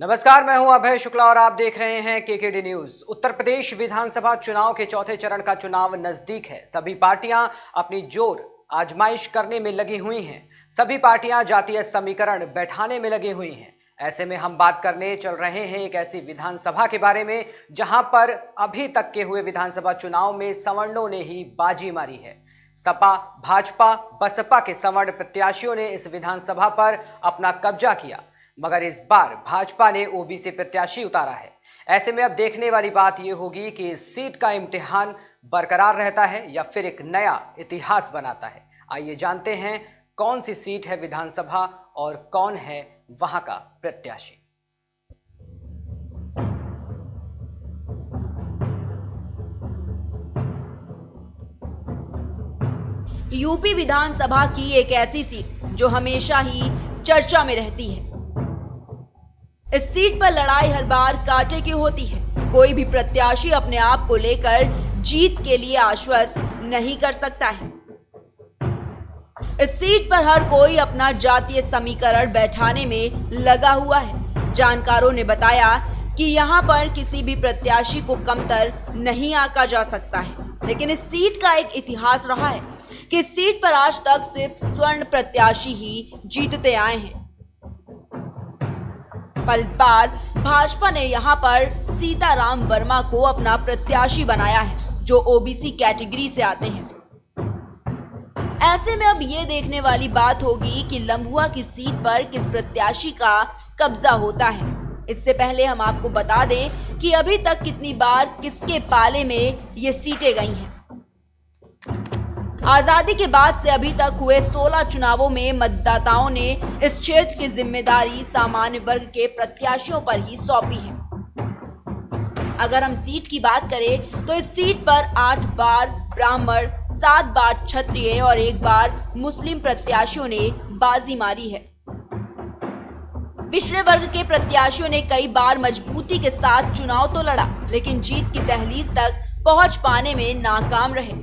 नमस्कार, मैं हूं अभय शुक्ला और आप देख रहे हैं केकेडी न्यूज। उत्तर प्रदेश विधानसभा चुनाव के चौथे चरण का चुनाव नजदीक है। सभी पार्टियां अपनी जोर आजमाइश करने में लगी हुई हैं। सभी पार्टियां जातीय समीकरण बैठाने में लगी हुई हैं। ऐसे में हम बात करने चल रहे हैं एक ऐसी विधानसभा के बारे में जहां पर अभी तक के हुए विधानसभा चुनाव में सवर्णों ने ही बाजी मारी है। सपा, भाजपा, बसपा के सवर्ण प्रत्याशियों ने इस विधानसभा पर अपना कब्जा किया, मगर इस बार भाजपा ने ओबीसी प्रत्याशी उतारा है। ऐसे में अब देखने वाली बात यह होगी कि इस सीट का इम्तिहान बरकरार रहता है या फिर एक नया इतिहास बनाता है। आइए जानते हैं कौन सी सीट है विधानसभा और कौन है वहां का प्रत्याशी। यूपी विधानसभा की एक ऐसी सीट जो हमेशा ही चर्चा में रहती है। इस सीट पर लड़ाई हर बार कांटे की होती है। कोई भी प्रत्याशी अपने आप को लेकर जीत के लिए आश्वस्त नहीं कर सकता है। इस सीट पर हर कोई अपना जातीय समीकरण बैठाने में लगा हुआ है। जानकारों ने बताया कि यहाँ पर किसी भी प्रत्याशी को कमतर नहीं आंका जा सकता है। लेकिन इस सीट का एक इतिहास रहा है कि इस सीट पर आज तक सिर्फ स्वर्ण प्रत्याशी ही जीतते आए हैं। पर इस बार भाजपा ने यहां पर सीताराम वर्मा को अपना प्रत्याशी बनाया है, जो ओबीसी कैटेगरी से आते हैं। ऐसे में अब ये देखने वाली बात होगी कि लम्बुआ की सीट पर किस प्रत्याशी का कब्जा होता है। इससे पहले हम आपको बता दें कि अभी तक कितनी बार किसके पाले में ये सीटें गई हैं। आजादी के बाद से अभी तक हुए 16 चुनावों में मतदाताओं ने इस क्षेत्र की जिम्मेदारी सामान्य वर्ग के प्रत्याशियों पर ही सौंपी है। अगर हम सीट की बात करें तो इस सीट पर 8 बार ब्राह्मण, 7 बार क्षत्रिय और 1 बार मुस्लिम प्रत्याशियों ने बाजी मारी है। पिछड़े वर्ग के प्रत्याशियों ने कई बार मजबूती के साथ चुनाव तो लड़ा, लेकिन जीत की दहलीज तक पहुंच पाने में नाकाम रहे।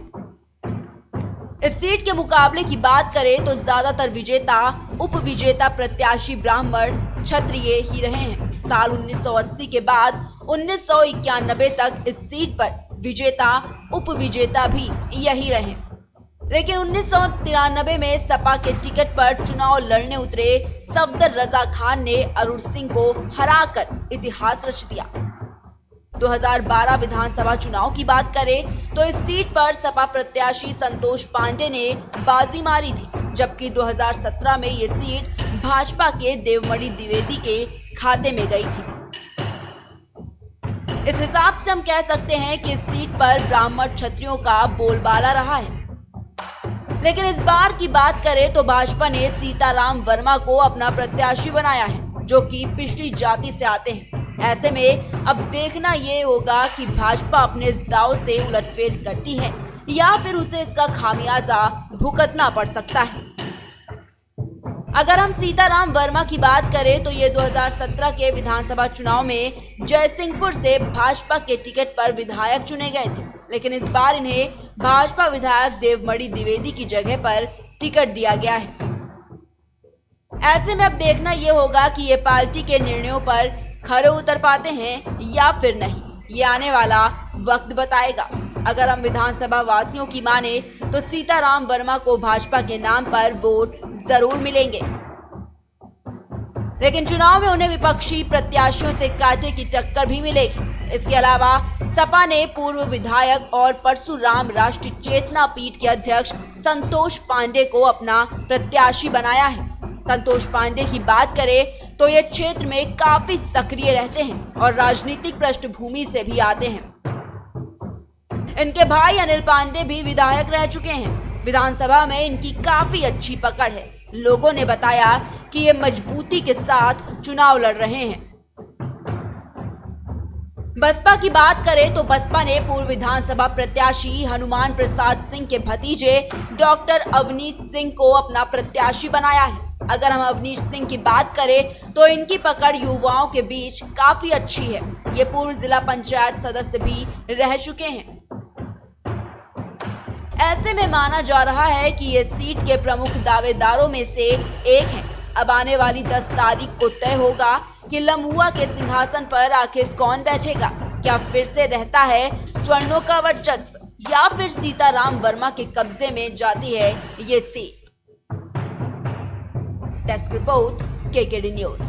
इस सीट के मुकाबले की बात करें तो ज्यादातर विजेता, उप विजेता प्रत्याशी ब्राह्मण, क्षत्रिय ही रहे हैं। साल 1980 के बाद 1991 तक इस सीट पर विजेता, उप विजेता भी यही रहे। लेकिन 1993 में सपा के टिकट पर चुनाव लड़ने उतरे सफदर रजा खान ने अरुण सिंह को हराकर इतिहास रच दिया। 2012 विधानसभा चुनाव की बात करें तो इस सीट पर सपा प्रत्याशी संतोष पांडे ने बाजी मारी थी, जबकि 2017 में ये सीट भाजपा के देवमणि द्विवेदी के खाते में गई थी। इस हिसाब से हम कह सकते हैं कि इस सीट पर ब्राह्मण क्षत्रियों का बोलबाला रहा है। लेकिन इस बार की बात करें तो भाजपा ने सीताराम वर्मा को अपना प्रत्याशी बनाया है, जो कि पिछड़ी जाति से आते हैं। ऐसे में अब देखना ये होगा कि भाजपा अपने इस दांव से उलटफेर करती है या फिर उसे इसका खामियाजा भुगतना पड़ सकता है। अगर हम सीताराम वर्मा की बात करें तो ये 2017 के विधानसभा चुनाव में जयसिंहपुर से भाजपा के टिकट पर विधायक चुने गए थे, लेकिन इस बार इन्हें भाजपा विधायक देवमणि द्विवेदी की जगह पर टिकट दिया गया है। ऐसे में अब देखना ये होगा कि ये पार्टी के निर्णयों पर खरे उतर पाते हैं या फिर नहीं, ये आने वाला वक्त बताएगा। अगर हम विधानसभा वासियों की माने तो सीताराम वर्मा को भाजपा के नाम पर वोट जरूर मिलेंगे, लेकिन चुनाव में उन्हें विपक्षी प्रत्याशियों से कांटे की टक्कर भी मिलेगी। इसके अलावा सपा ने पूर्व विधायक और परशुराम राष्ट्रीय चेतना पीठ के अध्यक्ष संतोष पांडे को अपना प्रत्याशी बनाया है। संतोष पांडे की बात करें तो ये क्षेत्र में काफी सक्रिय रहते हैं और राजनीतिक पृष्ठभूमि से भी आते हैं। इनके भाई अनिल पांडे भी विधायक रह चुके हैं। विधानसभा में इनकी काफी अच्छी पकड़ है। लोगों ने बताया कि ये मजबूती के साथ चुनाव लड़ रहे हैं। बसपा की बात करें तो बसपा ने पूर्व विधानसभा प्रत्याशी हनुमान प्रसाद सिंह के भतीजे डॉक्टर अवनीश सिंह को अपना प्रत्याशी बनाया है। अगर हम अवनीश सिंह की बात करें तो इनकी पकड़ युवाओं के बीच काफी अच्छी है। ये पूर्व जिला पंचायत सदस्य भी रह चुके हैं। ऐसे में माना जा रहा है कि ये सीट के प्रमुख दावेदारों में से एक हैं। अब आने वाली 10 तारीख को तय होगा कि लम्हुआ के सिंहासन पर आखिर कौन बैठेगा। क्या फिर से रहता है स्वर्णों का वर्चस्व या फिर सीताराम वर्मा के कब्जे में जाती है ये seat. Desk report, KKD news.